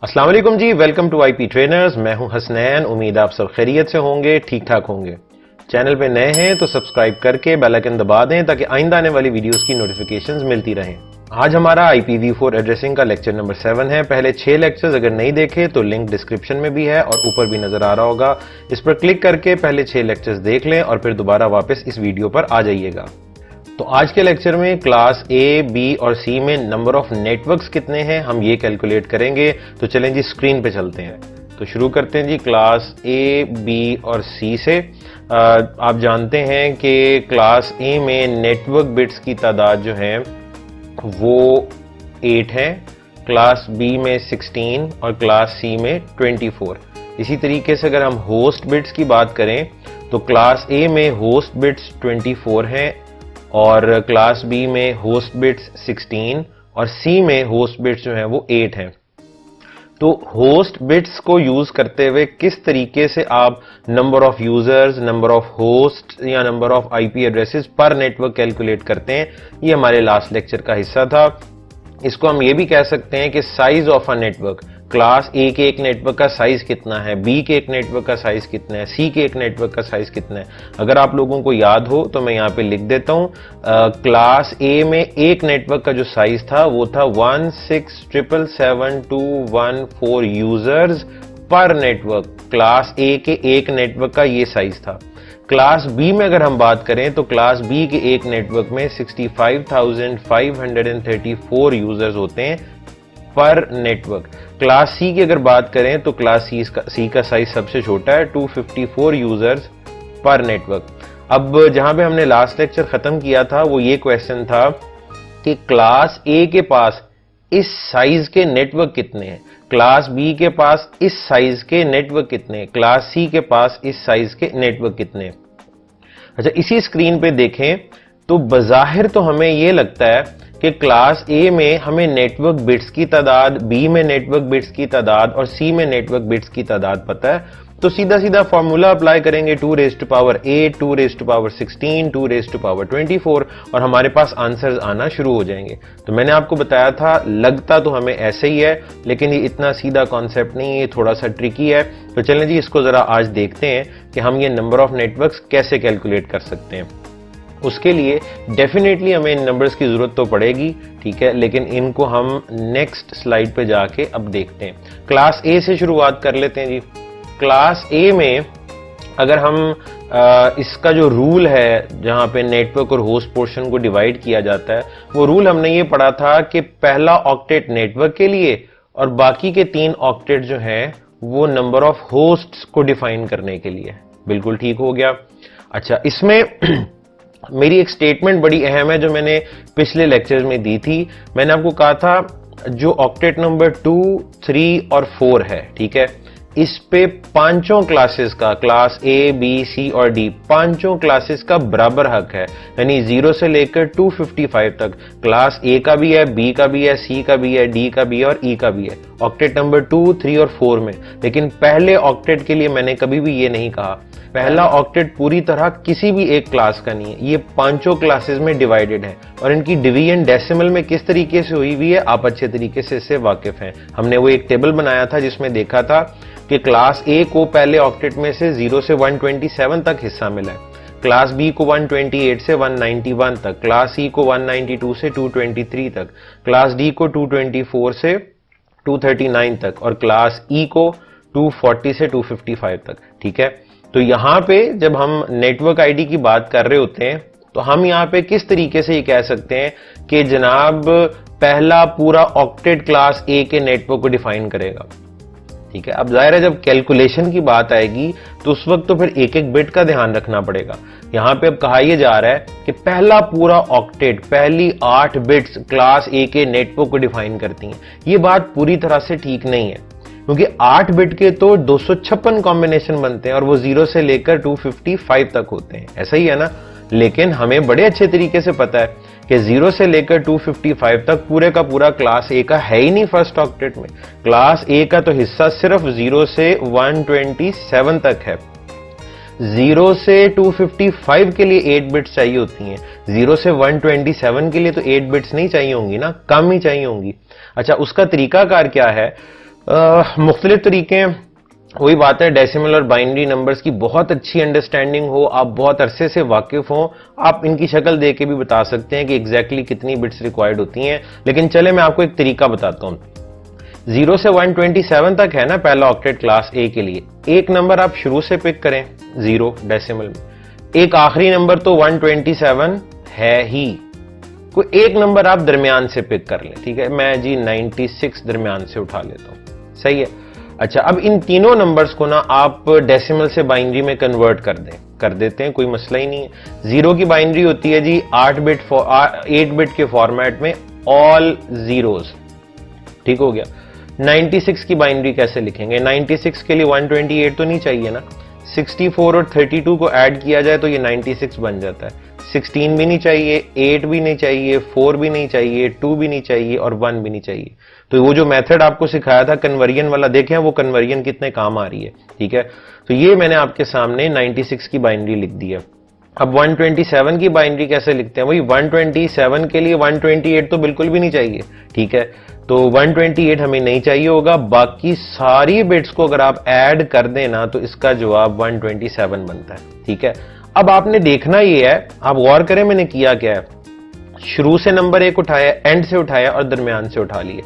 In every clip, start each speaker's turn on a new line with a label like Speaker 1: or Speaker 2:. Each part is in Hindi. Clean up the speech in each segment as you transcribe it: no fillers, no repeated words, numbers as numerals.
Speaker 1: अस्सलाम वालेकुम जी, वेलकम टू आईपी ट्रेनर्स। मैं हूं हसनैन। उम्मीद आप सब खैरियत से होंगे, ठीक ठाक होंगे। चैनल पे नए हैं तो सब्सक्राइब करके बेल आइकन दबा दें ताकि आइंदा आने वाली वीडियोस की नोटिफिकेशंस मिलती रहें। आज हमारा IPv4 एड्रेसिंग का लेक्चर नंबर 7 है। पहले 6 लेक्चर्स अगर नहीं देखे तो लिंक डिस्क्रिप्शन में भी है और ऊपर भी नजर आ रहा होगा। इस पर क्लिक करके पहले 6 लेक्चर्स देख लें और फिर दोबारा वापस इस वीडियो पर आ जाइएगा। तो आज के लेक्चर में क्लास ए, बी और सी में नंबर ऑफ नेटवर्क्स कितने हैं हम ये कैलकुलेट करेंगे। तो चलें जी, स्क्रीन पे चलते हैं। तो शुरू करते हैं जी क्लास ए, बी और सी से। आप जानते हैं कि क्लास ए में नेटवर्क बिट्स की तादाद जो है वो 8 है, क्लास बी में 16 और क्लास सी में 24। इसी तरीके से अगर हम होस्ट बिट्स की बात करें तो क्लास ए में होस्ट बिट्स 24 हैं और क्लास बी में होस्ट बिट्स 16 और सी में होस्ट बिट्स जो है वो 8 हैं। तो होस्ट बिट्स को यूज करते हुए किस तरीके से आप number of users, number of host या नंबर ऑफ आईपी एड्रेसेस पर नेटवर्क कैलकुलेट करते हैं, ये हमारे लास्ट लेक्चर का हिस्सा था। इसको हम ये भी कह सकते हैं कि size of a network, class ए के एक नेटवर्क का साइज कितना है, बी के एक नेटवर्क का साइज कितना है, सी के एक नेटवर्क का साइज कितना है। अगर आप लोगों को याद हो तो मैं यहां पे लिख देता हूं। क्लास ए में एक नेटवर्क का जो साइज था वो था 16777214 यूजर्स पर नेटवर्क। क्लास ए के एक नेटवर्क का ये साइज था। क्लास बी में अगर हम बात करें तो क्लास बी के एक नेटवर्क में 65,534 यूजर्स होते हैं पर नेटवर्क। क्लास सी की अगर बात करें तो क्लास सी का साइज सबसे छोटा है, 254 यूजर्स पर नेटवर्क। अब जहां पे हमने लास्ट लेक्चर खत्म किया था वो ये क्वेश्चन था कि क्लास ए के पास इस साइज के नेटवर्क कितने हैं, क्लास बी के पास इस साइज के नेटवर्क कितने हैं, क्लास सी के पास इस साइज के नेटवर्क कितने हैं। अच्छा, इसी स्क्रीन पे देखें तो बज़ाहिर तो हमें यह लगता है कि क्लास ए में हमें नेटवर्क बिट्स की तादाद, बी में नेटवर्क बिट्स की तादाद और सी में नेटवर्क बिट्स की तादाद पता है, तो सीधा सीधा फॉर्मूला अप्लाई करेंगे 2 raised to power 8, 2 raised to power 16, 2 raised to power 24 और हमारे पास आंसर्स आना शुरू हो जाएंगे। तो मैंने आपको बताया था लगता तो हमें ऐसे ही है, लेकिन ये इतना सीधा कॉन्सेप्ट नहीं है, ये थोड़ा सा ट्रिकी है। तो चलें जी, इसको जरा आज देखते हैं कि हम ये नंबर ऑफ नेटवर्क्स कैसे कैलकुलेट कर सकते हैं। उसके लिए डेफिनेटली हमें इन नंबर्स की जरूरत तो पड़ेगी, ठीक है, लेकिन इनको हम नेक्स्ट स्लाइड पे जाके अब देखते हैं। क्लास ए से शुरुआत कर लेते हैं जी। क्लास ए में अगर हम इसका जो रूल है जहां पे नेटवर्क और होस्ट पोर्शन को डिवाइड किया जाता है, वो रूल हमने ये पढ़ा था कि पहला ऑक्टेट नेटवर्क के लिए और बाकी के 3 ऑक्टेट जो हैं वो नंबर ऑफ होस्ट्स को डिफाइन करने के लिए। बिल्कुल ठीक हो गया। अच्छा, इसमें मेरी एक स्टेटमेंट बड़ी अहम है जो मैंने पिछले लेक्चर्स में दी थी। मैंने आपको कहा था जो ऑक्टेट नंबर 2, 3 और 4 है, ठीक है, इस पे पांचों क्लासेस का, क्लास ए, बी, सी और डी, पांचों क्लासेस का बराबर हक है। यानी 0 से लेकर 255 तक क्लास ए का भी है, बी का भी है, सी का भी है, डी का भी है और ई का भी है ऑक्टेट नंबर 2, 3 और 4 में। लेकिन पहले ऑक्टेट के लिए मैंने कभी भी ये नहीं कहा पहला ऑक्टेट पूरी तरह किसी भी एक क्लास का नहीं है, ये पांचों क्लासेस में डिवाइडेड है और इनकी डिवीजन डेसिमल में किस तरीके से हुई हुई है आप अच्छे तरीके से इससे वाकिफ हैं। हमने वो एक टेबल बनाया था जिसमें देखा था कि क्लास ए को पहले ऑक्टेट में से 0 से 127 तक हिस्सा मिला है, क्लास बी को 128 से 191 तक, क्लास सी को 192 से 223 तक, क्लास डी को 224 से 239 तक और क्लास ई को 240 से 255 तक, ठीक है। तो यहां पे जब हम नेटवर्क आईडी की बात कर रहे होते हैं तो हम यहां पे किस तरीके से ये कह सकते हैं कि जनाब पहला पूरा ऑक्टेट क्लास ए के नेटवर्क को डिफाइन करेगा, ठीक है। अब जाहिर है जब कैलकुलेशन की बात आएगी तो उस वक्त तो फिर एक एक बिट का ध्यान रखना पड़ेगा। यहां पे अब कहा यह जा रहा है कि पहला पूरा ऑक्टेट, पहली 8 बिट्स क्लास ए के नेटवर्क को डिफाइन करती हैं। ये बात पूरी तरह से ठीक नहीं है क्योंकि 8 बिट के तो 256 कॉम्बिनेशन बनते हैं और वो 0 से लेकर 255 तक होते हैं, ऐसा ही है ना। लेकिन हमें बड़े अच्छे तरीके से पता है कि 0 से लेकर 255 तक पूरे का पूरा क्लास ए का है ही नहीं फर्स्ट ऑक्टेट में। क्लास ए का तो हिस्सा सिर्फ 0 से 127 तक है। 0 से 255 के लिए 8 बिट्स चाहिए होती हैं, 0 से 127 के लिए तो 8 बिट्स नहीं चाहिए होंगी ना, कम ही चाहिए होंगी। अच्छा, उसका तरीकाकार क्या है? मुख्तलिफ तरीके हैं, वही बात है, डेसिमल और बाइनरी नंबर्स की बहुत अच्छी अंडरस्टैंडिंग हो, आप बहुत अरसे से वाकिफ हो, आप इनकी शक्ल देख के भी बता सकते हैं कि एग्जैक्टली कितनी बिट्स रिक्वायर्ड होती हैं। लेकिन चले मैं आपको एक तरीका बताता हूं। 0 से 127 तक है ना पहला ऑक्टेट क्लास ए के लिए, एक नंबर आप शुरू से पिक करें 0 डेसिमल में, एक आखिरी नंबर तो 127 है ही, कोई एक नंबर आप दरमियान से पिक कर लें। ठीक है, मैं जी 96 दरमियान से उठा लेता हूं, सही है। अच्छा, अब इन तीनों नंबर्स को ना आप डेसिमल से बाइनरी में कन्वर्ट कर देते हैं, कोई मसला ही नहीं है। 0 की बाइनरी होती है जी 8 बिट के फॉर्मेट में ऑल जीरोस, ठीक हो गया। 96 की बाइनरी कैसे लिखेंगे? 96 के लिए 128 तो नहीं चाहिए ना, 64 और 32 को ऐड किया जाए तो ये 96 बन जाता है। 16 भी नहीं चाहिए, 8 भी नहीं चाहिए, 4 भी नहीं चाहिए, 2 भी नहीं चाहिए और 1 भी नहीं चाहिए। तो वो जो मेथड आपको सिखाया था कन्वर्जन वाला, देखें वो कन्वर्जन कितने काम आ रही है। ठीक है, तो ये मैंने आपके सामने 96 की बाइनरी लिख दी है। अब 127 की बाइनरी कैसे लिखते हैं? वही 127 के लिए 128 तो बिल्कुल भी नहीं चाहिए। ठीक है, तो 128 हमें नहीं चाहिए होगा, बाकी सारी बिट्स को अगर आप ऐड कर देना तो इसका जवाब 127 बनता है। ठीक है, अब आपने देखना ये है, आप गौर करें मैंने किया क्या है, शुरू से नंबर एक उठाया, एंड से उठाया और दरमियान से उठा लिए।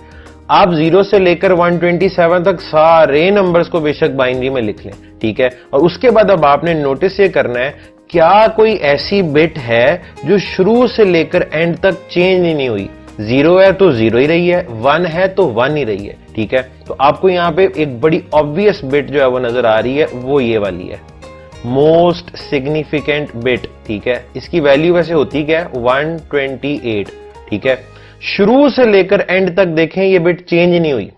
Speaker 1: आप 0 से लेकर 127 तक सारे नंबर्स को बेशक बाइनरी में लिख लें। ठीक है, और उसके बाद अब आपने नोटिस ये करना है, क्या कोई ऐसी बिट है जो शुरू से लेकर एंड तक चेंज ही नहीं हुई? 0 है तो 0 ही रही है, 1 है तो 1 ही रही है। ठीक है, तो आपको यहां पे एक बड़ी ऑब्वियस बिट जो है वो नजर आ रही है, वो ये वाली है, मोस्ट सिग्निफिकेंट बिट। ठीक है, इसकी वैल्यू वैसे होती क्या है? 128। ठीक है, शुरू से लेकर एंड तक देखें ये बिट चेंज नहीं हुई,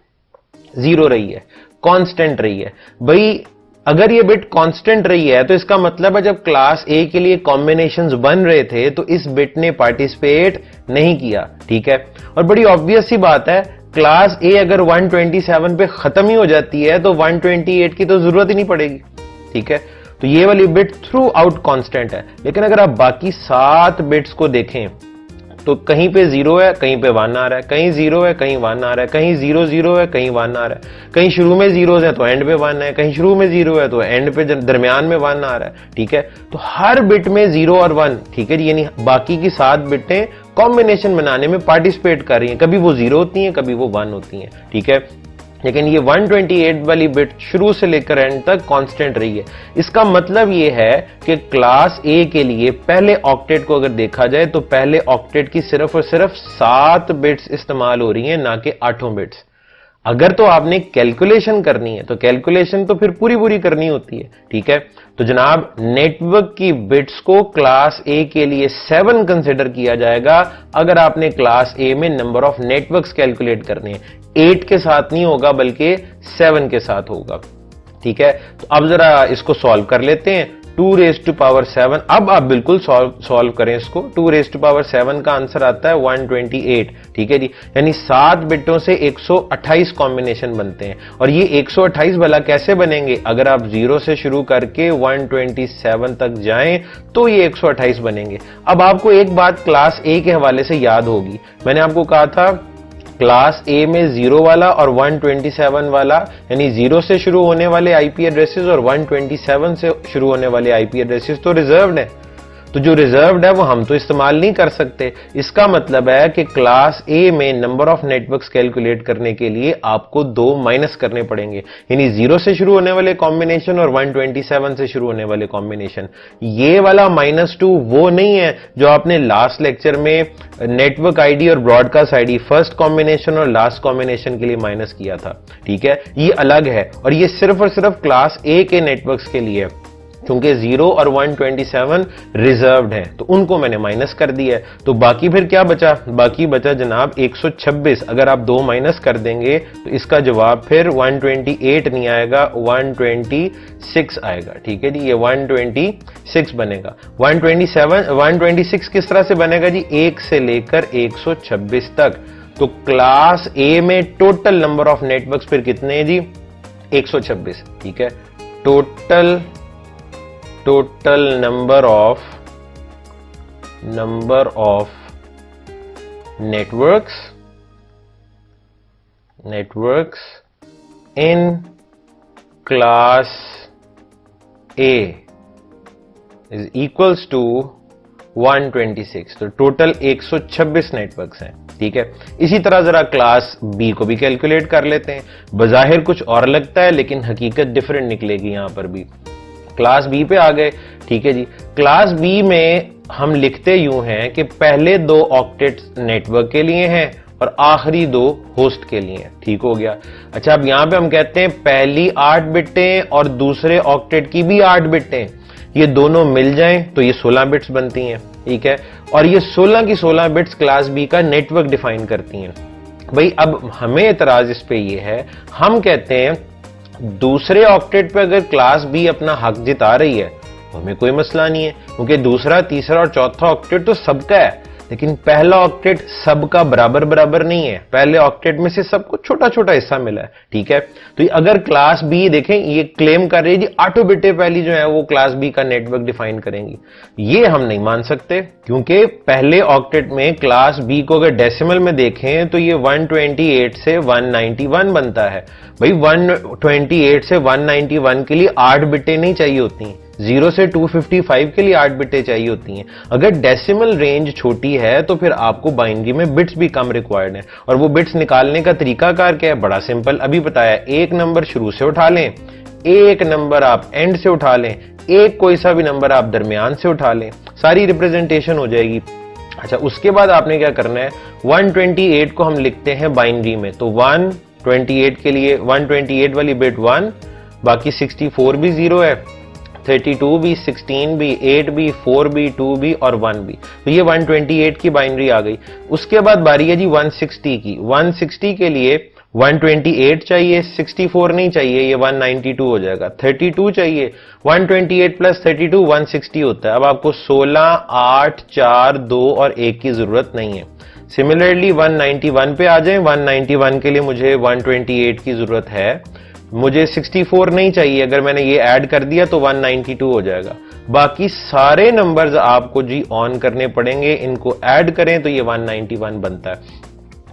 Speaker 1: 0 रही है, कांस्टेंट रही है। भाई अगर ये बिट कांस्टेंट रही है तो इसका मतलब है जब क्लास ए के लिए कॉम्बिनेशंस बन रहे थे तो इस बिट ने पार्टिसिपेट नहीं किया। ठीक है, और बड़ी ऑब्वियस सी बात है, क्लास ए अगर 127 पे खत्म ही हो जाती है तो 128 की तो जरूरत ही नहीं पड़ेगी। ठीक है, तो ये वाली बिट थ्रू आउट कांस्टेंट है। लेकिन अगर आप बाकी 7 बिट्स को देखें तो कहीं पे 0 है, कहीं पे 1 आ रहा है, कहीं 0 है, कहीं 1 आ रहा है, कहीं 0 0 है, कहीं 1 आ रहा है, कहीं शुरू में 0 है तो एंड पे 1 है, कहीं शुरू में 0 है तो एंड पे दरमियान में 1 आ रहा है। ठीक है, तो हर बिट में 0 और 1, ठीक है, यानी बाकी की 7 बिटें कॉम्बिनेशन बनाने में पार्टिसिपेट कर रही हैं, कभी वो 0 होती हैं, कभी वो 1 होती हैं। ठीक है, लेकिन ये 128 वाली बिट शुरू से लेकर एंड तक कांस्टेंट रही है। इसका मतलब ये है कि क्लास ए के लिए पहले ऑक्टेट को अगर देखा जाए तो पहले ऑक्टेट की सिर्फ और सिर्फ 7 बिट्स इस्तेमाल हो रही हैं, ना कि 8 बिट्स। अगर तो आपने कैलकुलेशन करनी है तो कैलकुलेशन तो फिर पूरी पूरी करनी होती है। ठीक है, तो जनाब नेटवर्क की बिट्स को क्लास ए के लिए 7 कंसिडर किया जाएगा अगर आपने क्लास ए में नंबर ऑफ नेटवर्क्स कैलकुलेट करने हैं। 8 के साथ नहीं होगा बल्कि 7 के साथ होगा। ठीक है, तो अब जरा इसको सॉल्व कर लेते हैं। 2 रेज़ टू पावर 7, अब आप बिल्कुल सॉल्व करें इसको। 2 रेज़ टू पावर 7 का आंसर आता है 128। ठीक है जी, यानी 7 बिटों से 128 कॉम्बिनेशन बनते हैं। और ये 128 भला कैसे बनेंगे? अगर आप 0 से शुरू करके 127 तक जाएं तो ये 128 बनेंगे। अब आपको एक बात क्लास ए के हवाले से याद होगी, मैंने आपको कहा था क्लास ए में 0 वाला और 127 वाला, यानी 0 से शुरू होने वाले आईपी एड्रेसेस और 127 से शुरू होने वाले आईपी एड्रेसेस तो रिजर्व्ड है। तो जो रिजर्व्ड है वो हम तो इस्तेमाल नहीं कर सकते। इसका मतलब है कि क्लास ए में नंबर ऑफ नेटवर्क्स कैलकुलेट करने के लिए आपको 2 माइनस करने पड़ेंगे, यानी 0 से शुरू होने वाले कॉम्बिनेशन और 127 से शुरू होने वाले कॉम्बिनेशन। ये वाला -2 वो नहीं है जो आपने लास्ट लेक्चर में नेटवर्क आईडी और ब्रॉडकास्ट आईडी फर्स्ट कॉम्बिनेशन और लास्ट कॉम्बिनेशन के लिए माइनस किया था। ठीक है, ये अलग है और ये सिर्फ और सिर्फ क्लास ए के नेटवर्क्स के लिए, क्योंकि 0 और 127 रिजर्व्ड हैं तो उनको मैंने माइनस कर दिया है। तो बाकी फिर क्या बचा? बाकी बचा जनाब 126। अगर आप 2 माइनस कर देंगे तो इसका जवाब फिर 128 नहीं आएगा, 126 आएगा। ठीक है जी, ये 126 बनेगा। 126 किस तरह से बनेगा जी? 1 से लेकर 126 तक। तो क्लास ए में टोटल नंबर ऑफ नेटवर्क्स फिर कितने हैं जी? 126। ठीक है, total number of networks in class A is equals to 126। तो टोटल 126 नेटवर्क्स हैं, ठीक है। इसी तरह जरा क्लास बी को भी कैलकुलेट कर लेते हैं। बजाहिर कुछ और लगता है लेकिन हकीकत डिफरेंट निकलेगी यहां पर भी। क्लास बी पे आ गए, ठीक है जी। क्लास बी में हम लिखते यूं हैं कि पहले 2 ऑक्टेट्स नेटवर्क के लिए हैं और आखिरी 2 होस्ट के लिए हैं, ठीक हो गया। अच्छा, अब यहां पे हम कहते हैं पहली 8 बिटें और दूसरे ऑक्टेट की भी 8 बिटें, ये दोनों मिल जाएं तो ये 16 बिट्स बनती हैं, ठीक है। और ये 16 की 16 बिट्स क्लास बी का नेटवर्क डिफाइन करती हैं। भाई अब हमें एतराज इस पे ये है, हम कहते हैं दूसरे ऑक्टेट पे अगर क्लास बी अपना हक जिता रही है तो हमें कोई मसला नहीं है, क्योंकि दूसरा, तीसरा और चौथा ऑक्टेट तो सबका है। लेकिन पहला ऑक्टेट सबका बराबर बराबर नहीं है, पहले ऑक्टेट में से सबको छोटा छोटा हिस्सा मिला है, ठीक है। तो अगर क्लास बी देखें, ये क्लेम कर रही है जी 8 बिटें पहली जो है वो क्लास बी का नेटवर्क डिफाइन करेंगी, ये हम नहीं मान सकते, क्योंकि पहले ऑक्टेट में क्लास बी को अगर डेसिमल में देखें तो ये 128 से 191 बनता है। भाई 128 से 191 के लिए 8 बिटें नहीं चाहिए होती, 0 से 255 के लिए 8 बिटें चाहिए होती हैं। अगर डेसिमल रेंज छोटी है तो फिर आपको बाइनरी में बिट्स भी कम रिक्वायर्ड है। और वो बिट्स निकालने का तरीकाकार क्या है? बड़ा सिंपल, अभी बताया। एक नंबर शुरू से उठा लें, एक नंबर आप एंड से उठा लें, एक कोई सा भी नंबर आप दरमियान से उठा लें, सारी रिप्रेजेंटेशन हो जाएगी। अच्छा, उसके बाद आपने क्या करना है, 128 को हम लिखते हैं बाइनरी में, तो 128 के लिए 128 वाली बिट 1, बाकी 64 भी 0 है, 32 भी, 16 भी, 8 भी, 4 भी, 2 भी और 1 भी। तो ये 128 की बाइनरी आ गई। उसके बाद बारी है जी 160 की। 160 के लिए 128 चाहिए, 64 नहीं चाहिए, ये 192 हो जाएगा। 32 चाहिए, 128 प्लस 32 160 होता है। अब आपको 16, 8, 4, 2 और 1 की जरूरत नहीं है। सिमिलरली 191 पे आ जाएं। 191 के लिए मुझे 128 की जरूरत है, मुझे 64 नहीं चाहिए। अगर मैंने ये ऐड कर दिया तो 192 हो जाएगा। बाकी सारे नंबर्स आपको जी ऑन करने पड़ेंगे, इनको ऐड करें तो ये 191 बनता है।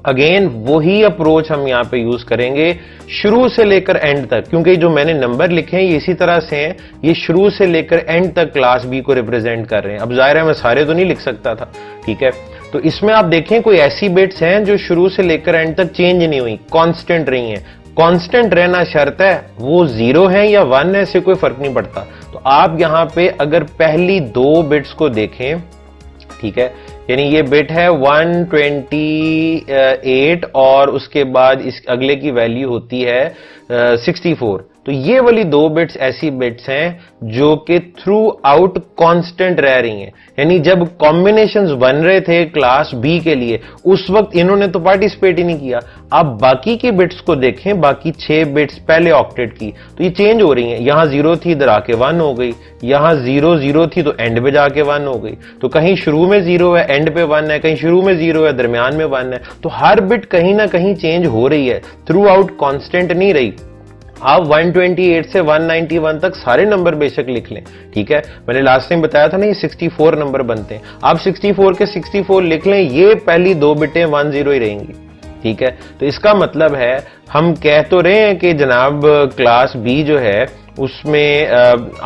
Speaker 1: अगेन वही अप्रोच हम यहां पे यूज करेंगे शुरू से लेकर एंड तक, क्योंकि जो मैंने नंबर लिखे हैं ये इसी तरह से हैं, ये शुरू से लेकर एंड तक क्लास बी को रिप्रेजेंट कर रहे हैं। अब जाहिर है मैं सारे तो नहीं लिख सकता था, ठीक है। तो इसमें आप देखें कोई ऐसी बिट्स हैं जो शुरू से लेकर एंड तक चेंज नहीं हुई, कांस्टेंट रही हैं। कांस्टेंट रहना शर्त है, वो 0 है या 1 है इससे कोई फर्क नहीं पड़ता। तो आप यहां पे अगर पहली 2 बिट्स को देखें, ठीक है, यानी ये बिट है 128 और उसके बाद इस अगले की वैल्यू होती है 64। तो ये वाली 2 बिट्स ऐसी बिट्स हैं जो कि थ्रू आउट कांस्टेंट रह रही हैं। यानी जब कॉम्बिनेशंस बन रहे थे क्लास बी के लिए उस वक्त इन्होंने तो पार्टिसिपेट ही नहीं किया। आप बाकी की बिट्स को देखें, बाकी 6 बिट्स पहले ऑक्टेट की, तो ये चेंज हो रही हैं। यहां 0 थी, इधर आके 1 हो गई, यहां 0 0 थी तो एंड पे जाके 1 हो गई। तो कहीं शुरू में 0 है, एंड पे 1 है, कहीं शुरू में 0 है, दरमियान में 1 है। तो हर बिट कहीं ना कहीं चेंज हो रही है, थ्रू आउट कांस्टेंट नहीं रही। आप 128 से 191 तक सारे नंबर बेशक लिख लें, ठीक है। मैंने लास्ट टाइम बताया था ना ये 64 नंबर बनते हैं। आप 64 के 64 लिख लें, ये पहली 2 बिटें 10 ही रहेंगी, ठीक है। तो इसका मतलब है हम कह तो रहे हैं कि जनाब क्लास बी जो है उसमें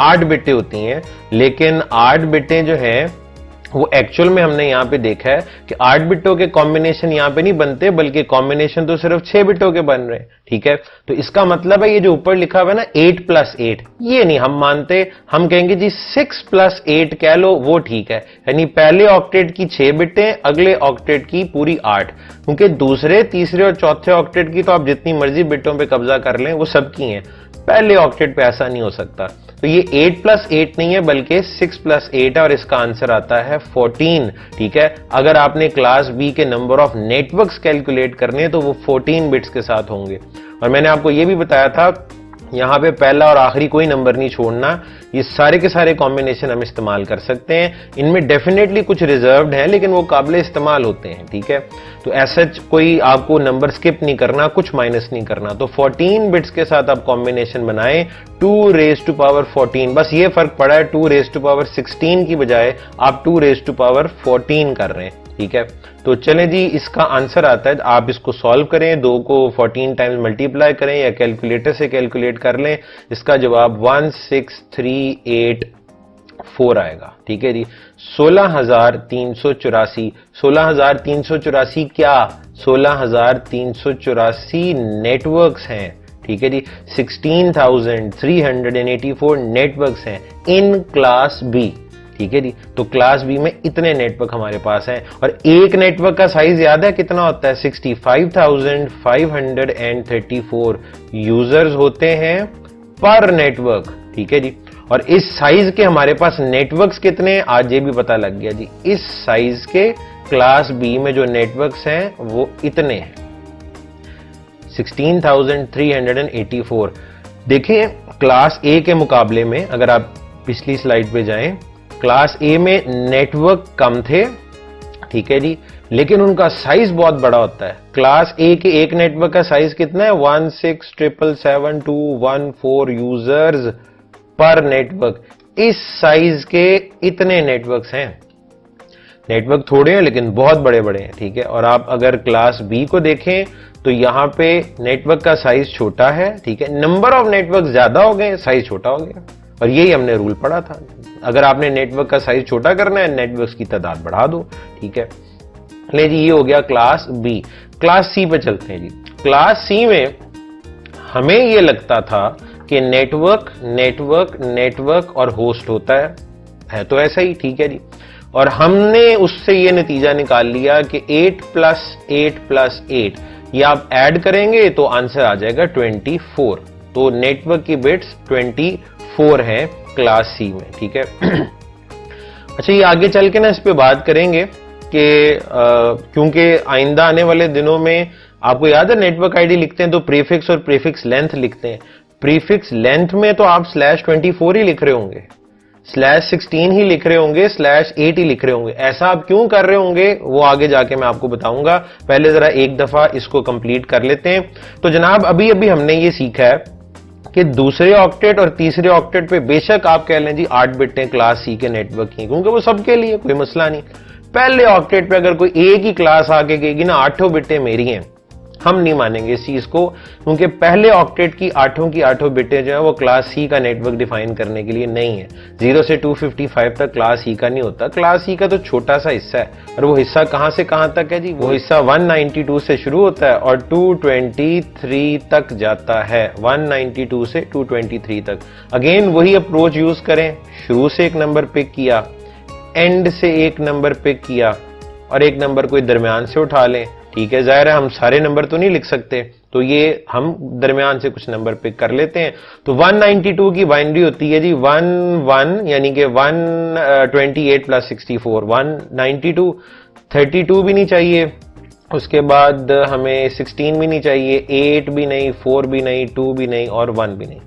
Speaker 1: 8 बिटें होती हैं, लेकिन 8 बिटें जो हैं वो एक्चुअल में हमने यहां पे देखा है कि 8 बिटों के कॉम्बिनेशन यहां पे नहीं बनते, बल्कि कॉम्बिनेशन तो सिर्फ 6 बिटों के बन रहे हैं, ठीक है। तो इसका मतलब है ये जो ऊपर लिखा हुआ है ना 8 + 8, ये नहीं हम मानते। हम कहेंगे जी 6 + 8 कह लो, वो ठीक है। यानी पहले ऑक्टेट की 6 बिटें, अगले ऑक्टेट की पूरी 8, क्योंकि दूसरे, तीसरे और चौथे ऑक्टेट की तो आप जितनी मर्जी बिटों पे कब्जा कर लें वो सबकी हैं, पहले ऑक्टेट पे ऐसा नहीं हो सकता। तो ये 8 + 8 नहीं है बल्कि 6 + 8 है और इसका आंसर आता है 14, ठीक है। अगर आपने क्लास बी के नंबर ऑफ नेटवर्क्स कैलकुलेट करने तो वो 14 बिट्स के साथ होंगे। और मैंने आपको ये भी बताया था यहां पे पहला और आखिरी कोई नंबर नहीं छोड़ना, ये सारे के सारे कॉम्बिनेशन हम इस्तेमाल कर सकते हैं। इनमें डेफिनेटली कुछ रिजर्व्ड हैं लेकिन वो काबिल इस्तेमाल होते हैं, ठीक है। तो ऐसा कोई आपको नंबर स्किप नहीं करना, कुछ माइनस नहीं करना। तो 14 बिट्स के साथ आप कॉम्बिनेशन बनाएं 2⁻14। बस ये फर्क पड़ा है 2⁻16 की बजाय आप 2⁻14 कर रहे हैं, ठीक है, तो चलें जी, इसका आंसर आता है, आप इसको सॉल्व करें, 2 को 14 टाइम्स मल्टीप्लाई करें या कैलकुलेटर से कैलकुलेट कर लें, इसका जवाब 16384 आएगा। ठीक है जी, 16,384, 16,384 क्या, 16,384 नेटवर्क्स हैं। ठीक है जी, 16,384 नेटवर्क्स हैं इन क्लास बी। ठीक है जी, तो क्लास बी में इतने नेटवर्क हमारे पास हैं, और एक नेटवर्क का साइज याद है कितना होता है, 65,534 यूजर्स होते हैं पर नेटवर्क। ठीक है जी, और इस साइज के हमारे पास नेटवर्क्स कितने, आज ये भी पता लग गया जी, इस साइज के क्लास बी में जो नेटवर्क्स हैं वो इतने हैं, 16,384। देखें, क्लास ए के मुकाबले में अगर आप पिछली स्लाइड पे जाएं, क्लास ए में नेटवर्क कम थे, ठीक है जी, लेकिन उनका साइज बहुत बड़ा होता है। क्लास ए के एक नेटवर्क का साइज कितना है, 16,77214 यूजर्स पर नेटवर्क। इस साइज के इतने नेटवर्क्स हैं, नेटवर्क थोड़े हैं लेकिन बहुत बड़े बड़े हैं। ठीक है, और आप अगर क्लास बी को देखें तो यहां पे नेटवर्क का साइज छोटा है। ठीक है, नंबर ऑफ नेटवर्क ज्यादा हो गए, साइज छोटा हो गया, और यही हमने रूल पढ़ा था, अगर आपने नेटवर्क का साइज छोटा करना है, नेटवर्क्स की तादाद बढ़ा दो। ठीक है, ले जी, ये हो गया क्लास बी। क्लास सी पे चलते हैं जी। क्लास सी में हमें ये लगता था कि नेटवर्क नेटवर्क नेटवर्क और होस्ट होता है तो ऐसा ही। ठीक है जी, और हमने उससे ये नतीजा निकाल लिया कि 8 + 8 + 8 ये आप ऐड करेंगे तो आंसर आ जाएगा 24। तो नेटवर्क की बिट्स 24 हैं क्लास सी में। ठीक है, अच्छा, ये आगे चल के ना इस पे बात करेंगे कि क्योंकि आइंदा आने वाले दिनों में आपको याद है नेटवर्क आईडी लिखते हैं तो प्रीफिक्स और प्रीफिक्स लेंथ लिखते हैं। प्रीफिक्स लेंथ में तो आप /24 ही लिख रहे होंगे, /16 ही लिख रहे होंगे, /8 ही लिख रहे होंगे। ऐसा आप क्यों कर रहे होंगे वो आगे जाके मैं आपको बताऊंगा, पहले जरा एक दफा इसको कंप्लीट कर लेते हैं। तो जनाब, अभी अभी हमने ये सीखा है कि दूसरे ऑक्टेट और तीसरे ऑक्टेट पे बेशक आप कह लें जी 8 बिटें क्लास सी के नेटवर्क की, क्योंकि वो सबके लिए कोई मसला नहीं। पहले ऑक्टेट पे अगर कोई एक ही क्लास आके कहेगी ना 8 बिटें मेरी हैं, हम नहीं मानेंगे इस चीज को, क्योंकि पहले ऑक्टेट की 8 बिटें जो है वो क्लास सी का नेटवर्क डिफाइन करने के लिए नहीं है। 0 से 255 तक क्लास सी का नहीं होता, क्लास सी का तो छोटा सा हिस्सा है, और वो हिस्सा कहां से कहां तक है जी, वो हिस्सा 192 से शुरू होता है और 223 तक जाता है, 192 से 223 तक। अगेन वही अप्रोच यूज करें, शुरू से एक नंबर पिक किया, एंड से एक नंबर पिक किया, और एक नंबर कोई दरमियान से उठा लें। ठीक है, जाहिर है हम सारे नंबर तो नहीं लिख सकते, तो ये हम दरमियान से कुछ नंबर पिक कर लेते हैं। तो 192 की बाइनरी होती है जी 11, यानी कि 128 + 64, 192। 32 भी नहीं चाहिए, उसके बाद हमें 16 भी नहीं चाहिए, 8 भी नहीं, 4 भी नहीं, 2 भी नहीं, और 1 भी नहीं।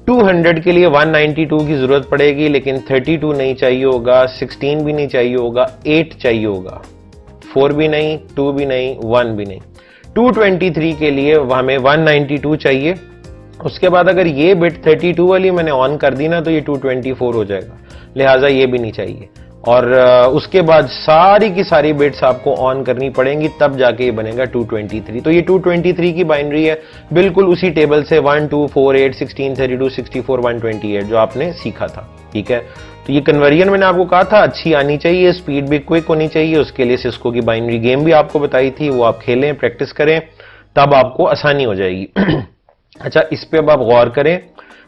Speaker 1: 200 के लिए 192 की जरूरत पड़ेगी, लेकिन 32 नहीं चाहिए होगा, 16 भी नहीं चाहिए होगा, 8 चाहिए होगा, 4 भी नहीं, 2 भी नहीं, 1 भी नहीं। 223 के लिए हमें 192 चाहिए। उसके बाद अगर ये बिट 32 वाली मैंने ऑन कर दी ना तो ये 224 हो जाएगा, लिहाजा ये भी नहीं चाहिए। और उसके बाद सारी की सारी बिट्स आपको ऑन करनी पड़ेंगी, तब जाके ये बनेगा 223। तो ये 223 की बाइनरी है, बिल्कुल उसी टेबल से 1 2 4 8 16 32 64 128 जो आपने सीखा था। ठीक है, तो ये कन्वर्जन मैंने आपको कहा था अच्छी आनी चाहिए, स्पीड भी क्विक होनी चाहिए। उसके लिए सिस्को की बाइनरी गेम भी आपको बताई थी, वो आप खेलें, प्रैक्टिस करें, तब आपको आसानी हो जाएगी। अच्छा, इस पे अब आप गौर करें,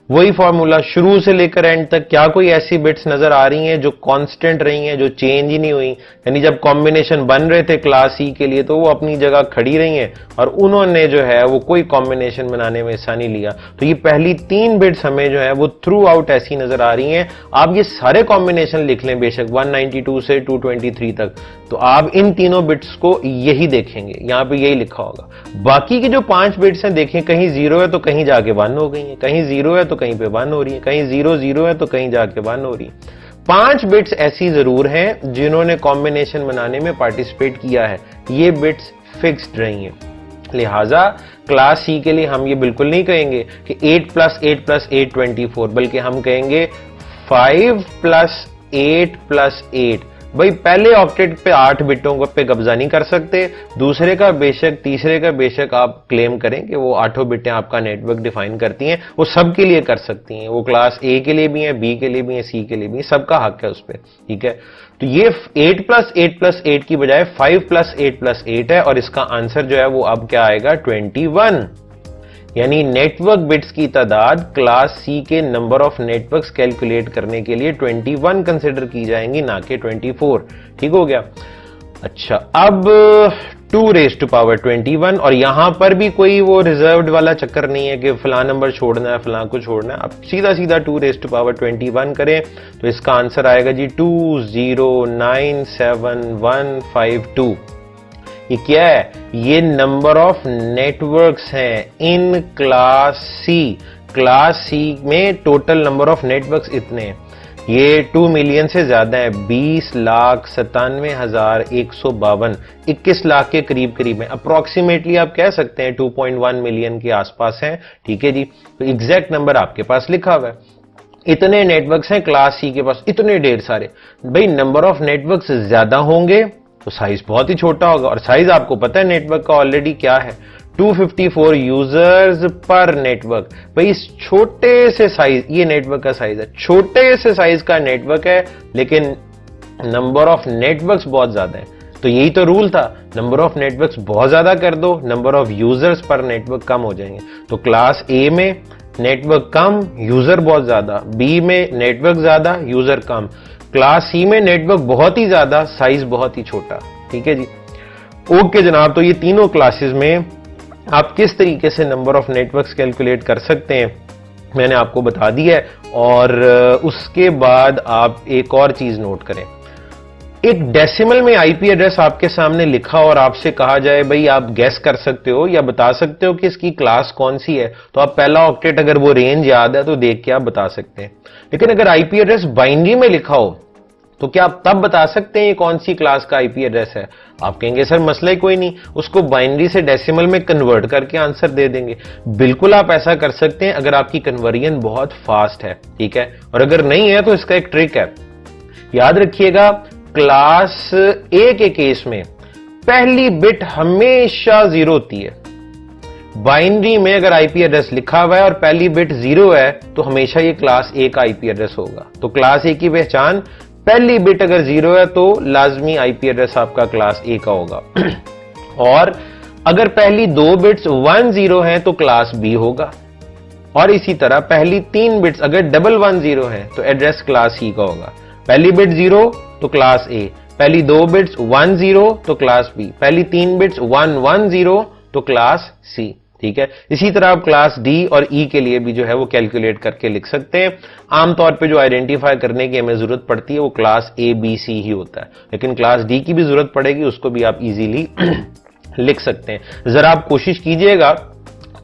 Speaker 1: वही फॉर्मूला शुरू से लेकर एंड तक, क्या कोई ऐसी बिट्स नजर आ रही हैं जो कांस्टेंट रही हैं, जो चेंज ही नहीं हुई? यानी जब कॉम्बिनेशन बन रहे थे क्लास सी के लिए तो वो अपनी जगह खड़ी रही हैं और उन्होंने जो है वो कोई कॉम्बिनेशन बनाने में हिस्सा नहीं लिया। तो ये पहली 3 बिट्स हमें जो है वो थ्रू आउट ऐसी नजर आ रही हैं। आप ये सारे कॉम्बिनेशन लिख लें बेशक 192 से 223 तक, तो आप इन तीनों बिट्स को यही देखेंगे, यहां पे यही लिखा होगा। बाकी की जो 5 बिट्स हैं देखें, कहीं 0 है तो कहीं जाके 1 हो गई है, कहीं 0 है तो कहीं पे 1 हो रही है, कहीं 0 0 है तो कहीं जाके 1 हो रही है। 5 बिट्स ऐसी जरूर हैं जिन्होंने कॉम्बिनेशन बनाने में पार्टिसिपेट किया है, ये बिट्स फिक्स्ड रही हैं। लिहाजा क्लास सी के लिए हम ये बिल्कुल नहीं कहेंगे कि 8 + 8 + 8 24, बल्कि हम कहेंगे 5 + 8 + 8 भाई पहले ऑक्टेट पे 8 बिटों पे कब्जा नहीं कर सकते, दूसरे का बेशक, तीसरे का बेशक आप क्लेम करें कि वो 8 बिटें आपका नेटवर्क डिफाइन करती हैं, वो सब के लिए कर सकती हैं, वो क्लास ए के लिए भी है, बी के लिए भी है, सी के लिए भी है, सबका हक है उस पर, ठीक है। तो ये 8 + 8 + 8 की बजाय 5 + 8 + 8 है, और इसका आंसर जो है वो अब क्या आएगा 21। यानी नेटवर्क बिट्स की तादाद क्लास सी के नंबर ऑफ नेटवर्क्स कैलकुलेट करने के लिए 21 कंसिडर की जाएंगी, ना कि 24। ठीक हो गया। अच्छा, अब 2⁻21, और यहां पर भी कोई वो रिजर्व्ड वाला चक्कर नहीं है कि फलां नंबर छोड़ना है, फलां को छोड़ना है। आप सीधा सीधा 2⁻21 करें तो इसका आंसर आएगा जी 2097152। ये क्या है? ये नंबर ऑफ नेटवर्क्स हैं in class C. Class C में टोटल नंबर ऑफ नेटवर्क्स इतने हैं, ये 2 मिलियन से ज्यादा है, 20,97,152, 21 लाख के करीब करीब है। अप्रोक्सीमेटली आप कह सकते हैं 2.1 मिलियन के आसपास है, ठीक है जी। तो एग्जैक्ट नंबर आपके पास लिखा हुआ है। इतने नेटवर्क्स हैं क्लास सी के पास, इतने ढेर सारे। भाई नंबर ऑफ नेटवर्क्स ज्यादा होंगे तो साइज बहुत ही छोटा होगा, और साइज आपको पता है नेटवर्क का ऑलरेडी क्या है, 254 यूजर्स पर नेटवर्क। भाई इस छोटे से साइज, ये नेटवर्क का साइज है, छोटे से साइज का नेटवर्क है, लेकिन नंबर ऑफ नेटवर्क्स बहुत ज्यादा है। तो यही तो रूल था, नंबर ऑफ नेटवर्क्स बहुत ज्यादा कर दो, नंबर ऑफ यूजर्स पर नेटवर्क कम हो जाएंगे। तो क्लास ए में नेटवर्क कम, यूजर बहुत ज्यादा, बी में नेटवर्क ज्यादा, यूजर कम, क्लास सी में नेटवर्क बहुत ही ज्यादा, साइज बहुत ही छोटा। ठीक है जी, ओके जनाब। तो ये तीनों क्लासेस में आप किस तरीके से नंबर ऑफ नेटवर्क्स कैलकुलेट कर सकते हैं मैंने आपको बता दिया है। और उसके बाद आप एक और चीज नोट करें, एक डेसिमल में आईपी एड्रेस आपके सामने लिखा और आपसे कहा जाए भाई आप गैस कर सकते हो या बता सकते हो कि इसकी क्लास कौन सी है, तो आप पहला ऑक्टेट अगर वो रेंज याद है तो देख के आप बता सकते हैं। लेकिन अगर आईपी एड्रेस बाइनरी में लिखा हो तो क्या आप तब बता सकते हैं ये कौन सी क्लास का आईपी एड्रेस है? आप कहेंगे सर मसला ही कोई नहीं, उसको बाइनरी से डेसिमल में कन्वर्ट करके आंसर दे देंगे। बिल्कुल आप ऐसा कर सकते हैं अगर आपकी कन्वर्जन बहुत फास्ट है, ठीक है। और अगर नहीं है तो इसका एक ट्रिक है, याद रखिएगा, क्लास ए के केस में पहली बिट हमेशा 0 होती है। बाइनरी में अगर आईपी एड्रेस लिखा हुआ है और पहली बिट 0 है तो हमेशा ये क्लास ए का आईपी एड्रेस होगा। तो क्लास ए की पहचान, पहली बिट अगर 0 है तो लाजमी आईपी एड्रेस आपका क्लास ए का होगा। और अगर पहली 2 बिट्स 1-0 हैं तो क्लास बी होगा। और इसी तरह पहली 3 बिट्स अगर 1-1-0 है तो एड्रेस क्लास सी का होगा। पहली बिट 0 तो क्लास ए, पहली 2 बिट्स 1-0 तो क्लास बी, पहली 3 बिट्स 1-1-0 तो क्लास सी। ठीक है, इसी तरह आप क्लास डी और ई के लिए भी जो है वो कैलकुलेट करके लिख सकते हैं। आमतौर पे जो आइडेंटिफाई करने की हमें जरूरत पड़ती है वो क्लास ए बी सी ही होता है, लेकिन क्लास डी की भी जरूरत पड़ेगी, उसको भी आप इजीली लिख सकते हैं। जरा आप कोशिश कीजिएगा,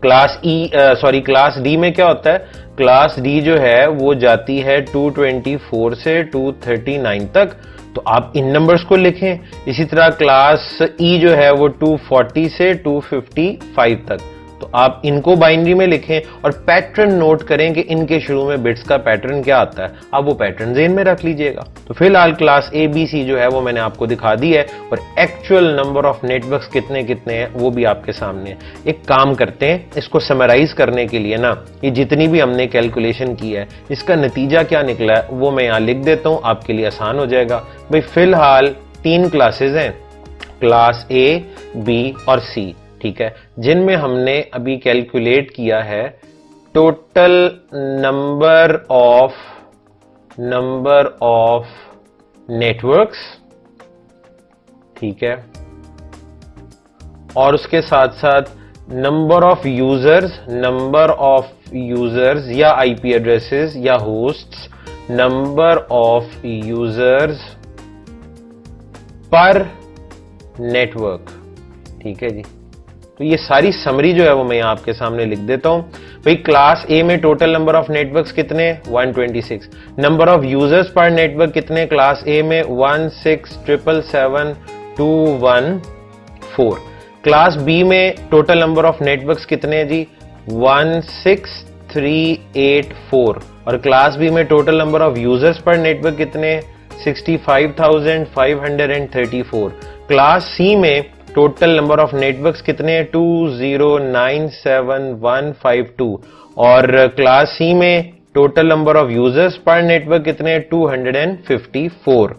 Speaker 1: क्लास क्लास डी में क्या होता है, क्लास डी जो है वो जाती है 224 से 239 तक, तो आप इन नंबर्स को लिखें। इसी तरह क्लास ई जो है वो 240 से 255 तक, तो आप इनको बाइनरी में लिखें और पैटर्न नोट करें कि इनके शुरू में बिट्स का पैटर्न क्या आता है, आप वो पैटर्न ज़हन में रख लीजिएगा। तो फिलहाल क्लास ए बी सी जो है वो मैंने आपको दिखा दी है, और एक्चुअल नंबर ऑफ नेटवर्क्स कितने कितने हैं वो भी आपके सामने है। एक काम करते हैं, इसको समराइज करने के लिए ना, ये जितनी भी हमने कैलकुलेशन की है इसका नतीजा क्या निकला है वो मैं यहां लिख देता हूं, आपके लिए आसान हो जाएगा। भाई फिलहाल 3 क्लासेस हैं, क्लास ए बी और सी, ठीक है, जिनमें हमने अभी कैलकुलेट किया है टोटल नंबर ऑफ नेटवर्क्स, ठीक है, और उसके साथ साथ नंबर ऑफ यूजर्स या आईपी एड्रेसेस या होस्ट्स, नंबर ऑफ यूजर्स पर नेटवर्क, ठीक है जी। तो ये सारी समरी जो है वो मैं यहां आपके सामने लिख देता हूं। भाई क्लास ए में टोटल नंबर ऑफ नेटवर्क्स कितने, 126। नंबर ऑफ यूजर्स पर नेटवर्क कितने, क्लास ए में 16777214। क्लास बी में टोटल नंबर ऑफ नेटवर्क्स कितने जी, 16384। और क्लास बी में टोटल नंबर ऑफ यूजर्स पर नेटवर्क कितने, 65,534। क्लास सी में टोटल नंबर ऑफ नेटवर्क्स कितने हैं? 2097152। और क्लास सी में टोटल नंबर ऑफ यूजर्स पर नेटवर्क कितने हैं? 254।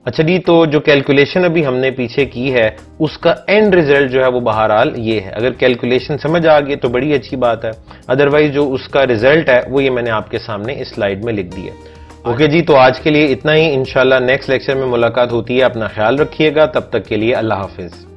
Speaker 1: अच्छा जी, तो जो कैलकुलेशन अभी हमने पीछे की है उसका एंड रिजल्ट जो है वो बहरहाल ये है। अगर कैलकुलेशन समझ आ गई तो बड़ी अच्छी बात है, अदरवाइज जो उसका रिजल्ट है वो ये मैंने आपके सामने इस स्लाइड में लिख दिया। ओके जी, तो आज के लिए इतना ही। इंशाल्लाह नेक्स्ट लेक्चर में मुलाकात होती है। अपना ख्याल रखिएगा, तब तक के लिए अल्लाह हाफिज।